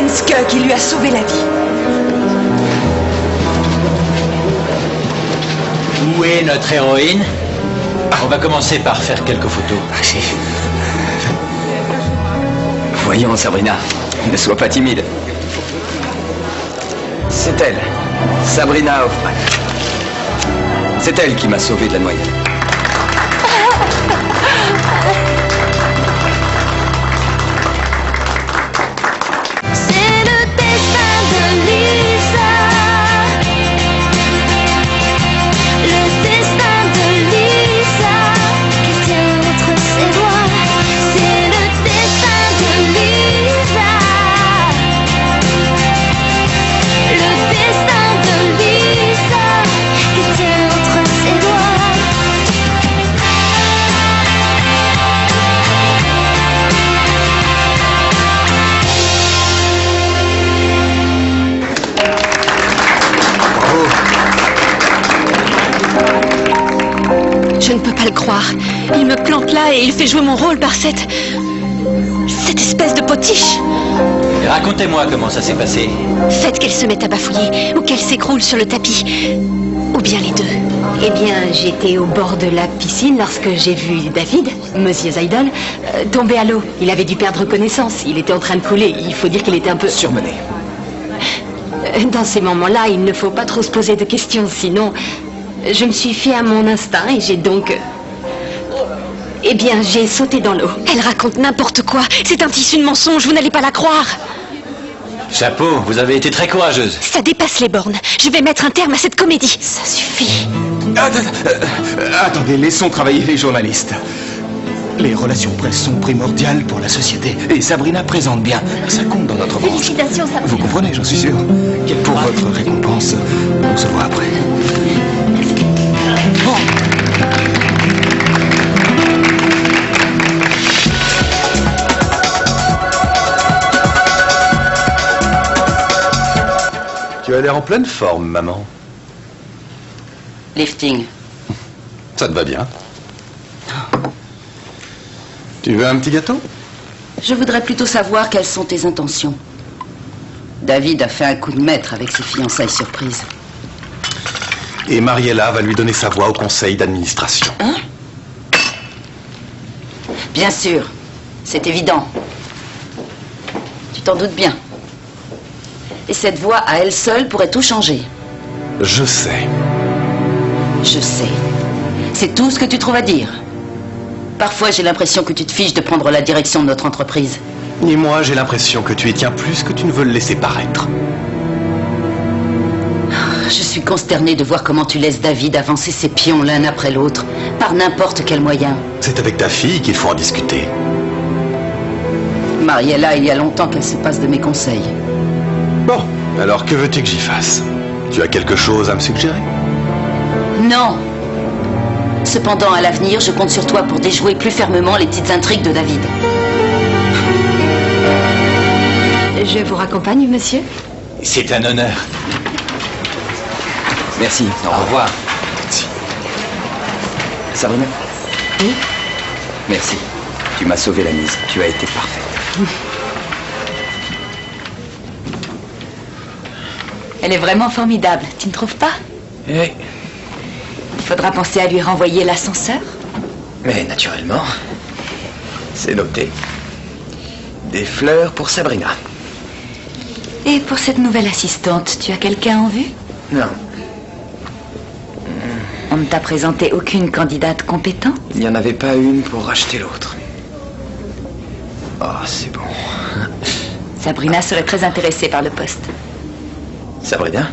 Lenske qui lui a sauvé la vie. Où est notre héroïne? On va commencer par faire quelques photos. Voyons, Sabrina, ne sois pas timide. C'est elle, Sabrina Hoffman. C'est elle qui m'a sauvé de la noyade. Je ne peux pas le croire. Il me plante là et il fait jouer mon rôle par cette espèce de potiche. Racontez-moi comment ça s'est passé. Faites qu'elle se mette à bafouiller ou qu'elle s'écroule sur le tapis. Ou bien les deux. Eh bien, j'étais au bord de la piscine lorsque j'ai vu David, Monsieur Zaidel, tomber à l'eau. Il avait dû perdre connaissance. Il était en train de couler. Il faut dire qu'il était un peu... Surmené. Dans ces moments-là, il ne faut pas trop se poser de questions, sinon... Je me suis fiée à mon instinct et j'ai donc... Eh bien, j'ai sauté dans l'eau. Elle raconte n'importe quoi. C'est un tissu de mensonge, vous n'allez pas la croire. Chapeau, vous avez été très courageuse. Ça dépasse les bornes. Je vais mettre un terme à cette comédie. Ça suffit. Attendez, laissons travailler les journalistes. Les relations presse sont primordiales pour la société. Et Sabrina présente bien. Ça compte dans notre branche. Félicitations, Sabrina. Vous comprenez, j'en suis sûr. Pour votre récompense, on se voit après. Tu as l'air en pleine forme, maman. Lifting. Ça te va bien. Tu veux un petit gâteau? Je voudrais plutôt savoir quelles sont tes intentions. David a fait un coup de maître avec ses fiançailles surprises. Et Mariella va lui donner sa voix au conseil d'administration. Hein? Bien sûr. C'est évident. Tu t'en doutes bien. Et cette voix à elle seule pourrait tout changer. Je sais. Je sais. C'est tout ce que tu trouves à dire. Parfois, j'ai l'impression que tu te fiches de prendre la direction de notre entreprise. Et moi, j'ai l'impression que tu y tiens plus que tu ne veux le laisser paraître. Je suis consternée de voir comment tu laisses David avancer ses pions l'un après l'autre, par n'importe quel moyen. C'est avec ta fille qu'il faut en discuter. Mariella, il y a longtemps qu'elle se passe de mes conseils. Bon, alors que veux-tu que j'y fasse? Tu as quelque chose à me suggérer? Non. Cependant, à l'avenir, je compte sur toi pour déjouer plus fermement les petites intrigues de David. Je vous raccompagne, monsieur? C'est un honneur. Merci, Au revoir. Sabrina? Oui? Merci. Tu m'as sauvé la mise. Tu as été parfaite. Elle est vraiment formidable, tu ne trouves pas? Oui. Il faudra penser à lui renvoyer l'ascenseur. Mais naturellement, c'est noté. Des fleurs pour Sabrina. Et pour cette nouvelle assistante, tu as quelqu'un en vue? Non, On ne t'a présenté aucune candidate compétente? il n'y en avait pas une pour racheter l'autre. Oh, c'est bon. Sabrina serait très intéressée par le poste. Sabrina?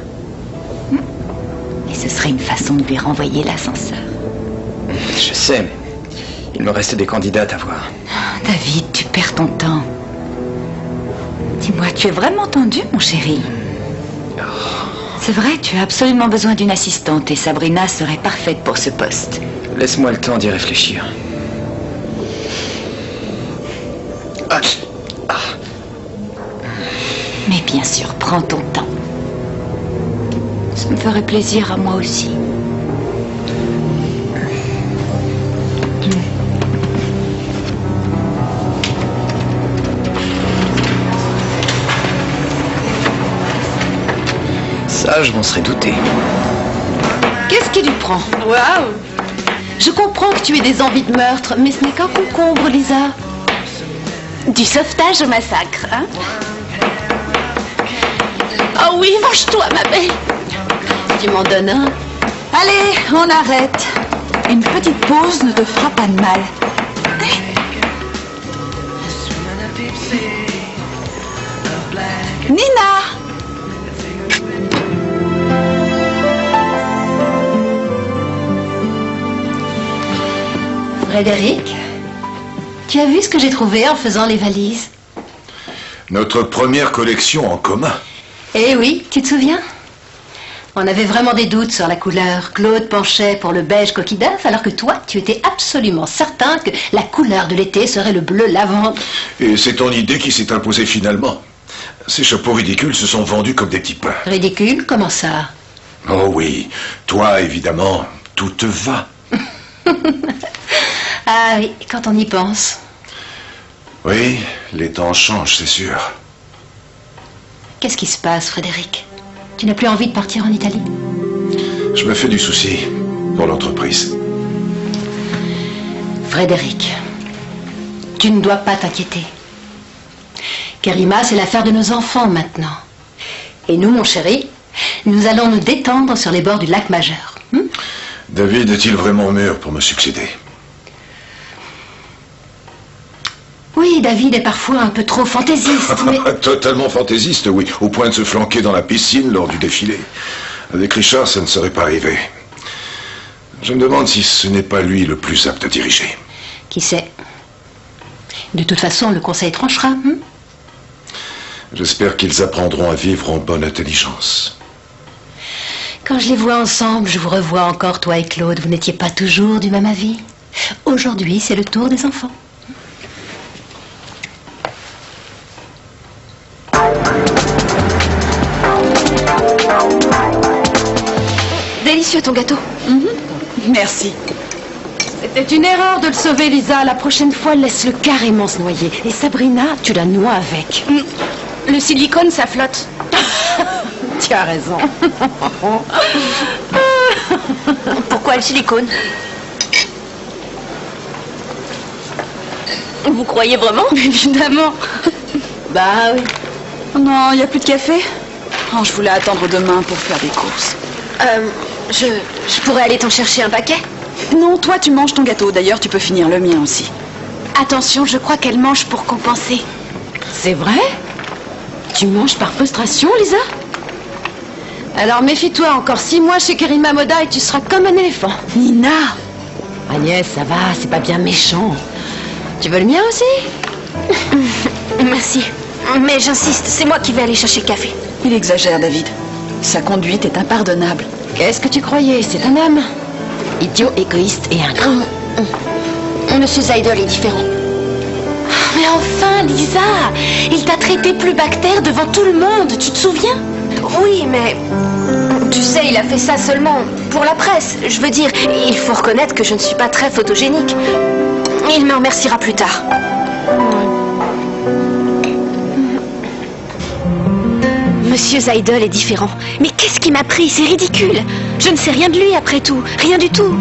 Et ce serait une façon de lui renvoyer l'ascenseur. Je sais, mais il me reste des candidates à voir. David, tu perds ton temps. Dis-moi, tu es vraiment tendu, mon chéri? C'est vrai, tu as absolument besoin d'une assistante et Sabrina serait parfaite pour ce poste. Laisse-moi le temps d'y réfléchir. Ah. Mais bien sûr, prends ton temps. Ça me ferait plaisir à moi aussi. ça, je m'en serais douté. Qu'est-ce qui lui prend? Waouh! Je comprends que tu aies des envies de meurtre, mais ce n'est qu'un concombre, Lisa. Du sauvetage au massacre, hein? Oh oui, mange-toi, ma belle. Tu m'en donnes un? Allez, on arrête. Une petite pause ne te fera pas de mal. Nina! Frédéric, tu as vu ce que j'ai trouvé en faisant les valises? Notre première collection en commun. Eh oui, tu te souviens? On avait vraiment des doutes sur la couleur. Claude penchait pour le beige coquille d'œuf, alors que toi, tu étais absolument certain que la couleur de l'été serait le bleu lavande. Et c'est ton idée qui s'est imposée finalement. Ces chapeaux ridicules se sont vendus comme des petits pains. Ridicule? Comment ça? Oh oui, toi évidemment, tout te va. Ah oui, quand on y pense. Oui, les temps changent, c'est sûr. Qu'est-ce qui se passe, Frédéric? Tu n'as plus envie de partir en Italie? Je me fais du souci pour l'entreprise. Frédéric, tu ne dois pas t'inquiéter. Karima, c'est l'affaire de nos enfants maintenant. Et nous, mon chéri, nous allons nous détendre sur les bords du lac Majeur. David est-il vraiment mûr pour me succéder? Oui, David est parfois un peu trop fantaisiste, mais... Totalement fantaisiste, oui, au point de se flanquer dans la piscine lors du défilé. Avec Richard, ça ne serait pas arrivé. Je me demande si ce n'est pas lui le plus apte à diriger. Qui sait? De toute façon, le conseil tranchera. J'espère qu'ils apprendront à vivre en bonne intelligence. Quand je les vois ensemble, je vous revois encore, toi et Claude. Vous n'étiez pas toujours du même avis. Aujourd'hui, c'est le tour des enfants. Délicieux ton gâteau. Merci. C'était une erreur de le sauver, Lisa. La prochaine fois, laisse-le carrément se noyer. Et Sabrina, tu la noies avec. Le silicone, ça flotte. Tu as raison. Pourquoi le silicone? Vous croyez vraiment? Évidemment. Bah oui. Non, il n'y a plus de café? Oh, je voulais attendre demain pour faire des courses. Je pourrais aller t'en chercher un paquet? Non, toi, tu manges ton gâteau. D'ailleurs, tu peux finir le mien aussi. Attention, je crois qu'elle mange pour compenser. C'est vrai? Tu manges par frustration, Lisa? Alors méfie-toi, encore 6 mois chez Karima Moda et tu seras comme un éléphant. Nina! Agnès, ça va, c'est pas bien méchant. Tu veux le mien aussi? Merci. Mais j'insiste, c'est moi qui vais aller chercher le café. Il exagère, David. Sa conduite est impardonnable. Qu'est-ce que tu croyais? C'est un homme. Idiot, égoïste et ingrat. Monsieur Zaidel est différent. Mais enfin, Lisa, il t'a traité plus bactère devant tout le monde, tu te souviens? Oui, mais... Tu sais, il a fait ça seulement pour la presse. Je veux dire, il faut reconnaître que je ne suis pas très photogénique. Il me remerciera plus tard. Monsieur Zaidel est différent. Mais qu'est-ce qui m'a pris? C'est ridicule. Je ne sais rien de lui après tout. Rien du tout.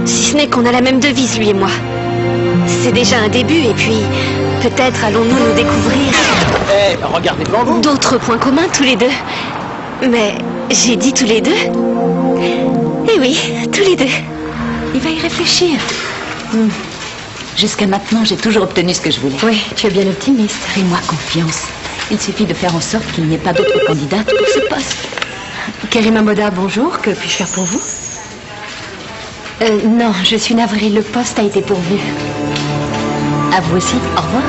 Si ce n'est qu'on a la même devise, lui et moi. C'est déjà un début et puis... Peut-être allons-nous nous découvrir... Regardez devant vous. D'autres points communs tous les deux. Mais j'ai dit tous les deux? Eh oui, tous les deux. Il va y réfléchir. Jusqu'à maintenant, j'ai toujours obtenu ce que je voulais. Oui, tu es bien optimiste. Fais-moi confiance. Il suffit de faire en sorte qu'il n'y ait pas d'autres candidates pour ce poste. Karima Moda, bonjour. Que puis-je faire pour vous? Non, je suis navrée. Le poste a été pourvu. À vous aussi. Au revoir.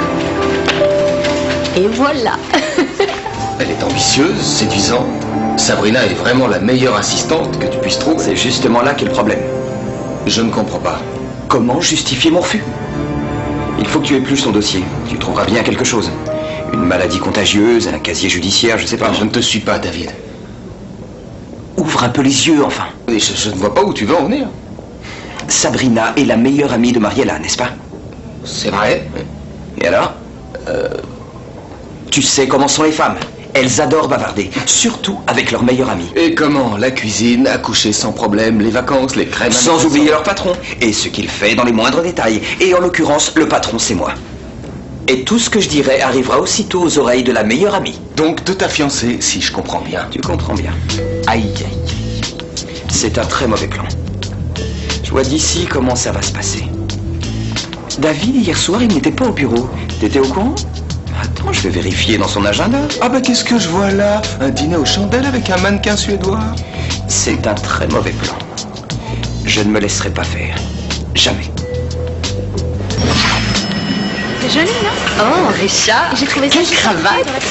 Et voilà. Elle est ambitieuse, séduisante. Sabrina est vraiment la meilleure assistante que tu puisses trouver. C'est justement là qu'est le problème. Je ne comprends pas. Comment justifier mon refus? Il faut que tu épluches ton dossier. Tu trouveras bien quelque chose. Une maladie contagieuse, un casier judiciaire, je sais pas. Je ne te suis pas, David. Ouvre un peu les yeux, enfin. Mais je ne vois pas où tu veux en venir. Sabrina est la meilleure amie de Mariella, n'est-ce pas? C'est vrai. Et alors? Tu sais comment sont les femmes. Elles adorent bavarder, surtout avec leur meilleur ami. Et comment? La cuisine, à coucher sans problème, les vacances, les crèmes... Sans oublier leur patron, et ce qu'il fait dans les moindres détails. Et en l'occurrence, le patron, c'est moi. Et tout ce que je dirai arrivera aussitôt aux oreilles de la meilleure amie. Donc de ta fiancée, si je comprends bien. Tu comprends bien. Aïe, aïe. C'est un très mauvais plan. Je vois d'ici comment ça va se passer. David, hier soir, il n'était pas au bureau. T'étais au courant? Attends, je vais vérifier dans son agenda. Ah bah qu'est-ce que je vois là? Un dîner aux chandelles avec un mannequin suédois? C'est un très mauvais plan. Je ne me laisserai pas faire. Jamais. C'est joli, non? Oh, Richard, J'ai trouvé ça quelle super cravate!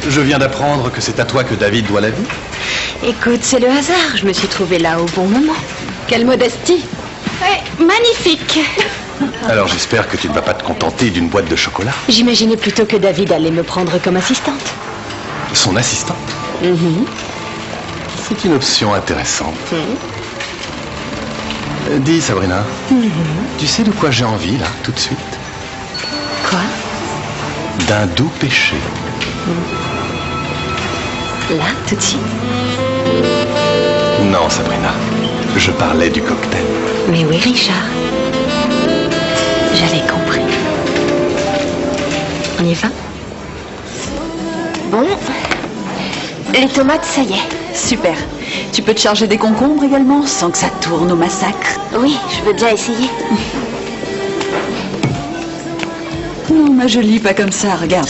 Je viens d'apprendre que c'est à toi que David doit la vie. Écoute, c'est le hasard. Je me suis trouvée là au bon moment. Quelle modestie! Ouais, magnifique. Alors j'espère que tu ne vas pas te contenter d'une boîte de chocolat. J'imaginais plutôt que David allait me prendre comme assistante. Son assistante. C'est une option intéressante. Dis, Sabrina, tu sais de quoi j'ai envie, là, tout de suite? Quoi? D'un doux péché. Là, tout de suite? Non, Sabrina, je parlais du cocktail. Mais oui, Richard. J'avais compris. On y va? Bon, les tomates, ça y est. Super. Tu peux te charger des concombres également, sans que ça tourne au massacre. Oui, je veux bien essayer. Non, ma jolie, pas comme ça, regarde.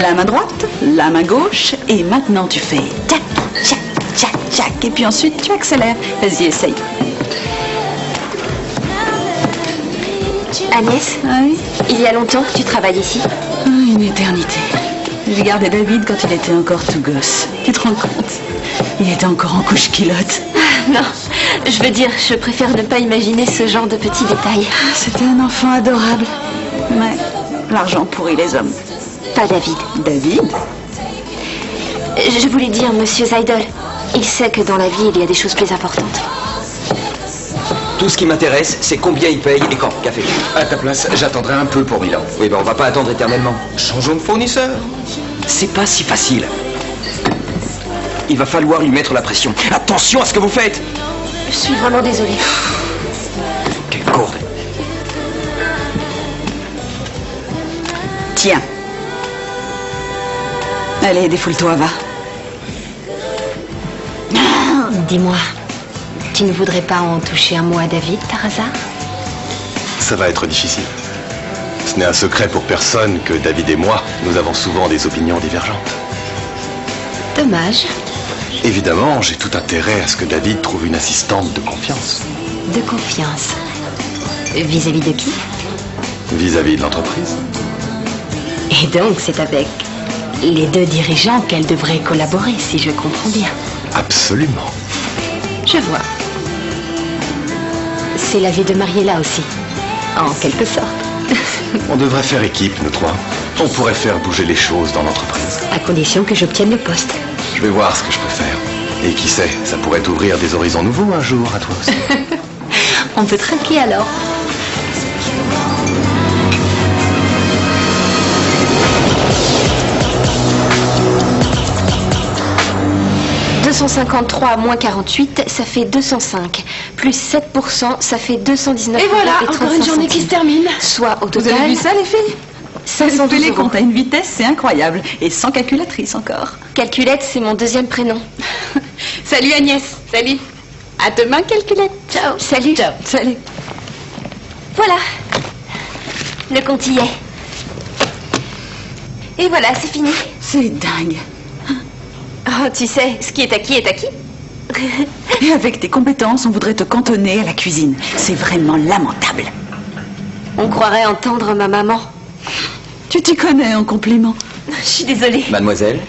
La main droite, la main gauche, et maintenant tu fais tchac, tchac, tchac, tchac, et puis ensuite tu accélères. Vas-y, essaye. Agnès, Oui. il y a longtemps que tu travailles ici? Une éternité. J'ai gardé David quand il était encore tout gosse. Tu te rends compte? Il était encore en couche-culotte. Non, je veux dire, je préfère ne pas imaginer ce genre de petits détails. C'était un enfant adorable. Ouais, l'argent pourrit les hommes. Pas David. David? Je voulais dire, monsieur Zaidol, il sait que dans la vie, il y a des choses plus importantes. Tout ce qui m'intéresse, c'est combien il paye et quand. Café. À ta place, j'attendrai un peu pour Milan. Oui, ben on va pas attendre éternellement. Changeons de fournisseur. C'est pas si facile. Il va falloir lui mettre la pression. Attention à ce que vous faites. Je suis vraiment désolée. Quelle gourde. Tiens. Allez, défoule-toi, va. Dis-moi, tu ne voudrais pas en toucher un mot à David, par hasard? Ça va être difficile. Ce n'est un secret pour personne que David et moi, nous avons souvent des opinions divergentes. Dommage. Évidemment, j'ai tout intérêt à ce que David trouve une assistante de confiance. De confiance. Vis-à-vis de qui? Vis-à-vis de l'entreprise. Et donc, c'est avec les deux dirigeants qu'elle devrait collaborer, si je comprends bien. Absolument. Je vois. C'est la vie de Mariella aussi, en quelque sorte. On devrait faire équipe, nous trois. On pourrait faire bouger les choses dans l'entreprise. À condition que j'obtienne le poste. Je vais voir ce que je peux faire. Et qui sait, ça pourrait t'ouvrir des horizons nouveaux un jour à toi aussi. On peut trinquer alors. « 253 moins 48, ça fait 205. Plus 7%, ça fait 219. Et voilà, encore une journée qui se termine. Soit au Vous total... avez vu ça, les filles? 512 les euros. comptes à une vitesse, c'est incroyable. Et sans calculatrice encore. Calculette, c'est mon deuxième prénom. Salut Agnès. Salut. À demain, Calculette. Ciao. Salut. Ciao. Salut. Voilà. Le compte y est. Et voilà, c'est fini. C'est dingue. Oh, tu sais, ce qui est acquis est acquis. Et avec tes compétences, on voudrait te cantonner à la cuisine. C'est vraiment lamentable. On croirait entendre ma maman. Tu t'y connais en compliment. Je suis désolée. Mademoiselle,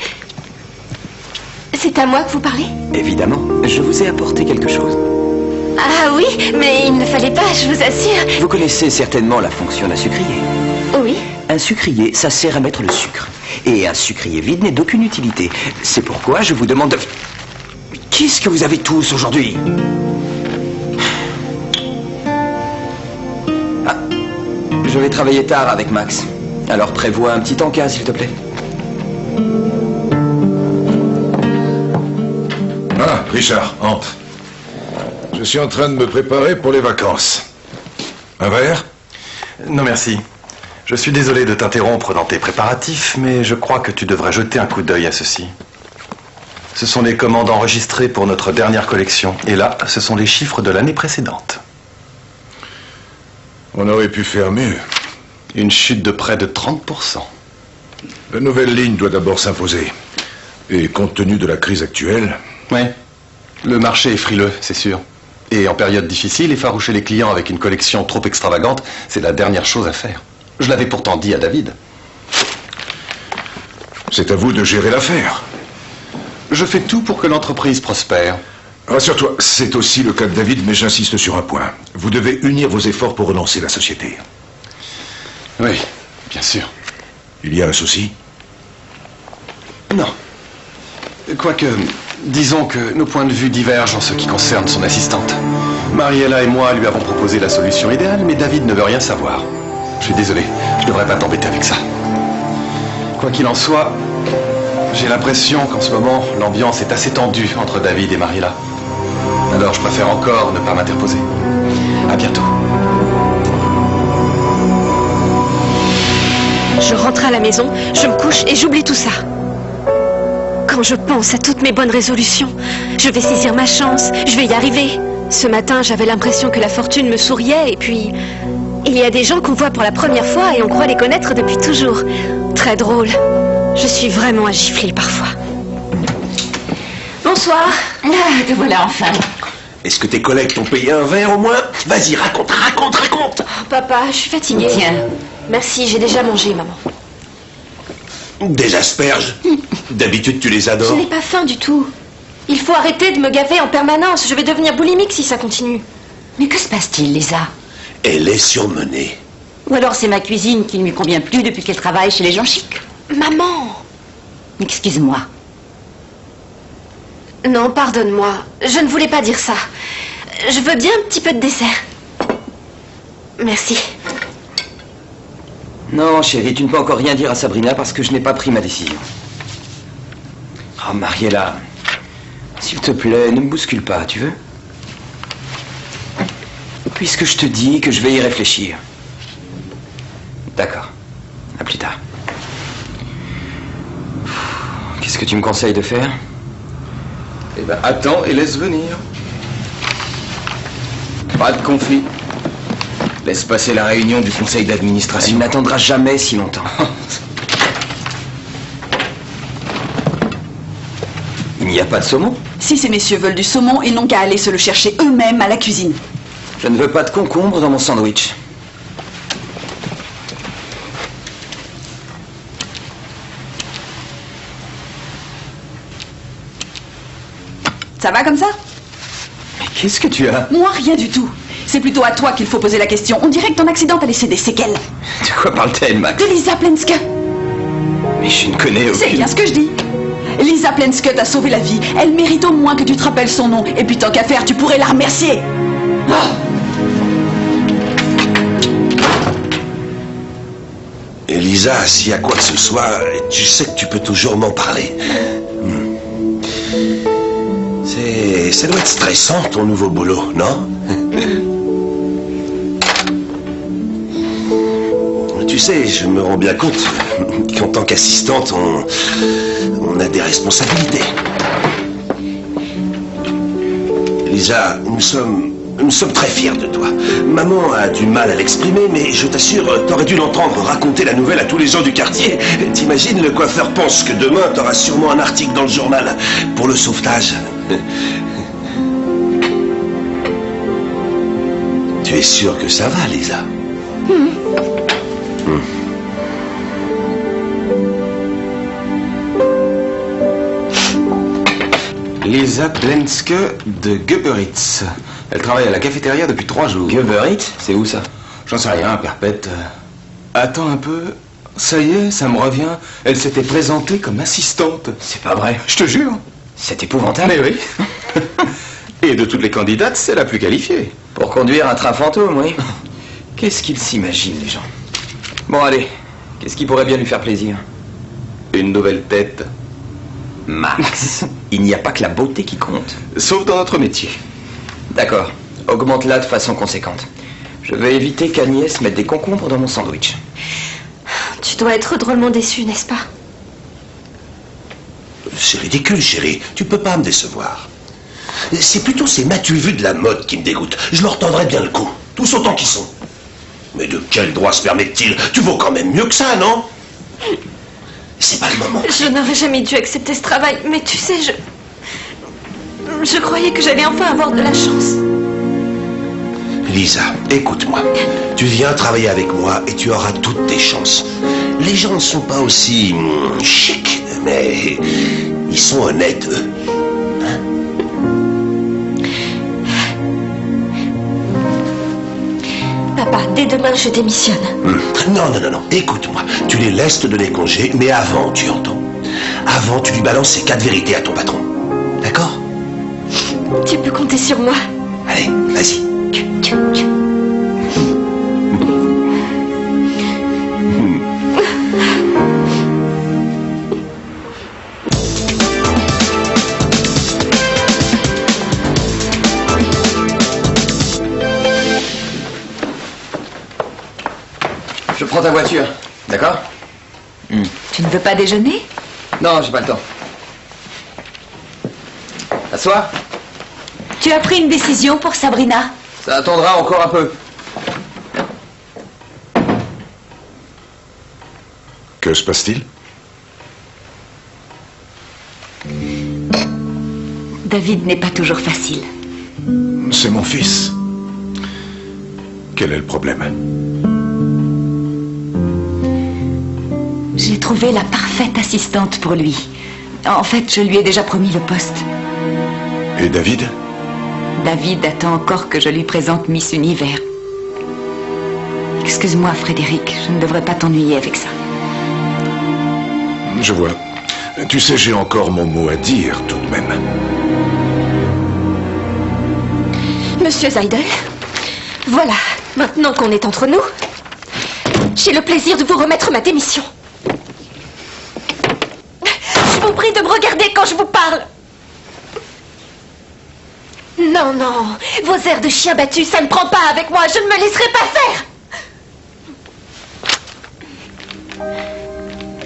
C'est à moi que vous parlez? évidemment, je vous ai apporté quelque chose. Ah oui, mais il ne fallait pas, je vous assure. Vous connaissez certainement la fonction d'un sucrier. Oui. Un sucrier, ça sert à mettre le sucre. Et un sucrier vide n'est d'aucune utilité. C'est pourquoi je vous demande de... Qu'est-ce que vous avez tous aujourd'hui? Ah, je vais travailler tard avec Max. Alors prévois un petit encas, s'il te plaît. Richard, entre. Je suis en train de me préparer pour les vacances. Un verre? Non, merci. Je suis désolé de t'interrompre dans tes préparatifs, mais je crois que tu devrais jeter un coup d'œil à ceci. Ce sont les commandes enregistrées pour notre dernière collection. Et là, ce sont les chiffres de l'année précédente. On aurait pu faire mieux. Une chute de près de 30%. La nouvelle ligne doit d'abord s'imposer. Et compte tenu de la crise actuelle... Oui. Le marché est frileux, c'est sûr. Et en période difficile, effaroucher les clients avec une collection trop extravagante, c'est la dernière chose à faire. Je l'avais pourtant dit à David. C'est à vous de gérer l'affaire. Je fais tout pour que l'entreprise prospère. Rassure-toi, c'est aussi le cas de David, mais j'insiste sur un point. Vous devez unir vos efforts pour relancer la société. Oui, bien sûr. Il y a un souci? Non. Quoique, disons que nos points de vue divergent en ce qui concerne son assistante. Mariella et moi lui avons proposé la solution idéale, mais David ne veut rien savoir. Je suis désolé, je ne devrais pas t'embêter avec ça. Quoi qu'il en soit, j'ai l'impression qu'en ce moment, l'ambiance est assez tendue entre David et Mariella. Alors je préfère encore ne pas m'interposer. À bientôt. Je rentre à la maison, je me couche et j'oublie tout ça. Quand je pense à toutes mes bonnes résolutions, je vais saisir ma chance, je vais y arriver. Ce matin, j'avais l'impression que la fortune me souriait et puis... Il y a des gens qu'on voit pour la première fois et on croit les connaître depuis toujours. Très drôle. Je suis vraiment à gifler parfois. Bonsoir. Ah, te voilà enfin. Est-ce que tes collègues t'ont payé un verre au moins? Vas-y, raconte. Oh, papa, je suis fatiguée. Tiens. Merci, j'ai déjà mangé, maman. Des asperges. D'habitude, tu les Je adores. n'ai pas faim du tout. Il faut arrêter de me gaver en permanence. Je vais devenir boulimique si ça continue. Mais que se passe-t-il, Lisa? Elle est surmenée. Ou alors c'est ma cuisine qui ne lui convient plus depuis qu'elle travaille chez les gens chics. Maman! Excuse-moi. Non, pardonne-moi. Je ne voulais pas dire ça. Je veux bien un petit peu de dessert. Merci. Non, chérie, tu ne peux encore rien dire à Sabrina parce que je n'ai pas pris ma décision. Oh, Mariella, s'il te plaît, ne me bouscule pas, tu veux? Puisque je te dis que je vais y réfléchir. D'accord. À plus tard. Qu'est-ce que tu me conseilles de faire? Eh ben, attends et laisse venir. Pas de conflit. Laisse passer la réunion du conseil d'administration. Il n'attendra jamais si longtemps. Il n'y a pas de saumon? Si ces messieurs veulent du saumon, ils n'ont qu'à aller se le chercher eux-mêmes à la cuisine. Je ne veux pas de concombre dans mon sandwich. Ça va comme ça? Mais qu'est-ce que tu as? Moi, rien du tout. C'est plutôt à toi qu'il faut poser la question. On dirait que ton accident t'a laissé des séquelles. De quoi parle-t-elle, Max? De Lisa Plenske. Mais je ne connais aucune... C'est bien ce que je dis. Lisa Plenske t'a sauvé la vie. Elle mérite au moins que tu te rappelles son nom. Et puis tant qu'à faire, tu pourrais la remercier. Ah! Elisa, s'il y a quoi que ce soit, tu sais que tu peux toujours m'en parler. Ça doit être stressant, ton nouveau boulot, non? Tu sais, je me rends bien compte qu'en tant qu'assistante, on a des responsabilités. Elisa, nous sommes très fiers de toi. Maman a du mal à l'exprimer, mais je t'assure, t'aurais dû l'entendre raconter la nouvelle à tous les gens du quartier. T'imagines, le coiffeur pense que demain, t'auras sûrement un article dans le journal pour le sauvetage. Tu es sûre que ça va, Lisa? Lisa Plenske de Göberitz. Elle travaille à la cafétéria depuis 3 jours. Göberitz? C'est où ça? J'en sais rien, Perpète. Attends un peu. Ça y est, ça me revient. Elle s'était présentée comme assistante. C'est pas vrai. Je te jure. C'est épouvantable. Mais oui. Et de toutes les candidates, c'est la plus qualifiée. Pour conduire un train fantôme, oui. Qu'est-ce qu'ils s'imaginent, les gens? Bon, allez. Qu'est-ce qui pourrait bien lui faire plaisir? Une nouvelle tête. Max, il n'y a pas que la beauté qui compte. Sauf dans notre métier. D'accord. Augmente-la de façon conséquente. Je vais éviter qu'Agnès mette des concombres dans mon sandwich. Tu dois être drôlement déçu, n'est-ce pas? C'est ridicule, chérie. Tu peux pas me décevoir. C'est plutôt ces m'as-tu vu de la mode qui me dégoûtent. Je leur tendrai bien le cou. Tous autant qu'ils sont. Mais de quel droit se permettent-ils? Tu vaux quand même mieux que ça, non? C'est pas le moment. Je n'aurais jamais dû accepter ce travail, mais tu sais, je croyais que j'allais enfin avoir de la chance. Lisa, écoute-moi. Tu viens travailler avec moi et tu auras toutes tes chances. Les gens ne sont pas aussi chics, mais ils sont honnêtes, eux. Hein? Papa, dès demain, je démissionne. Non, non, non, non. Écoute-moi. Tu les laisses te donner congé, mais avant, tu entends. Avant, tu lui balances ces 4 vérités à ton patron. D'accord? Tu peux compter sur moi. Allez, vas-y. Je prends ta voiture, d'accord? Tu ne veux pas déjeuner? Non, j'ai pas le temps. Asseoir. Tu as pris une décision pour Sabrina? Ça attendra encore un peu. Que se passe-t-il? David n'est pas toujours facile. C'est mon fils. Quel est le problème? J'ai trouvé la parfaite assistante pour lui. En fait, je lui ai déjà promis le poste. Et David? David attend encore que je lui présente Miss Univers. Excuse-moi, Frédéric, je ne devrais pas t'ennuyer avec ça. Je vois. Tu sais, j'ai encore mon mot à dire, tout de même. Monsieur Seidel, voilà, maintenant qu'on est entre nous, j'ai le plaisir de vous remettre ma démission. Je vous prie de me regarder quand je vous parle. Non, non, vos airs de chien battu, ça ne prend pas avec moi, je ne me laisserai pas faire.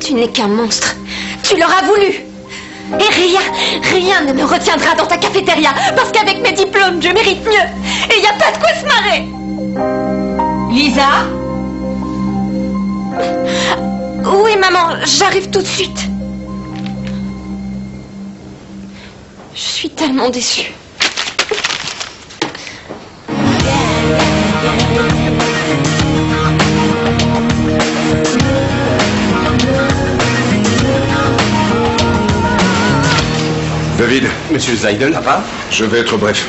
Tu n'es qu'un monstre, tu l'auras voulu. Et rien ne me retiendra dans ta cafétéria, parce qu'avec mes diplômes, je mérite mieux. Et il n'y a pas de quoi se marrer. Lisa? Oui, maman, j'arrive tout de suite. Je suis tellement déçue. David. Monsieur Seidel. Papa? Je vais être bref.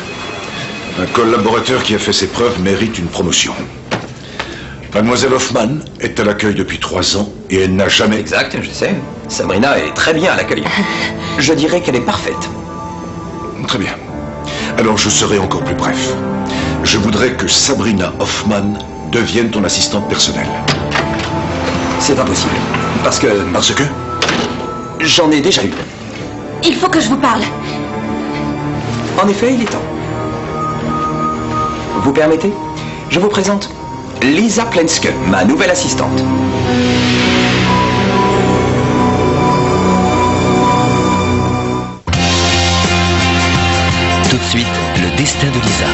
Un collaborateur qui a fait ses preuves mérite une promotion. Mademoiselle Hoffman est à l'accueil depuis 3 ans et elle n'a jamais... Exact, je sais. Sabrina est très bien à l'accueil. Je dirais qu'elle est parfaite. Très bien. Alors je serai encore plus bref. Je voudrais que Sabrina Hoffman devienne ton assistante personnelle. C'est impossible. Parce que... Parce que? J'en ai déjà eu. Il faut que je vous parle. En effet, il est temps. Vous permettez? Je vous présente Lisa Plenske, ma nouvelle assistante. Tout de suite, le destin de Lisa.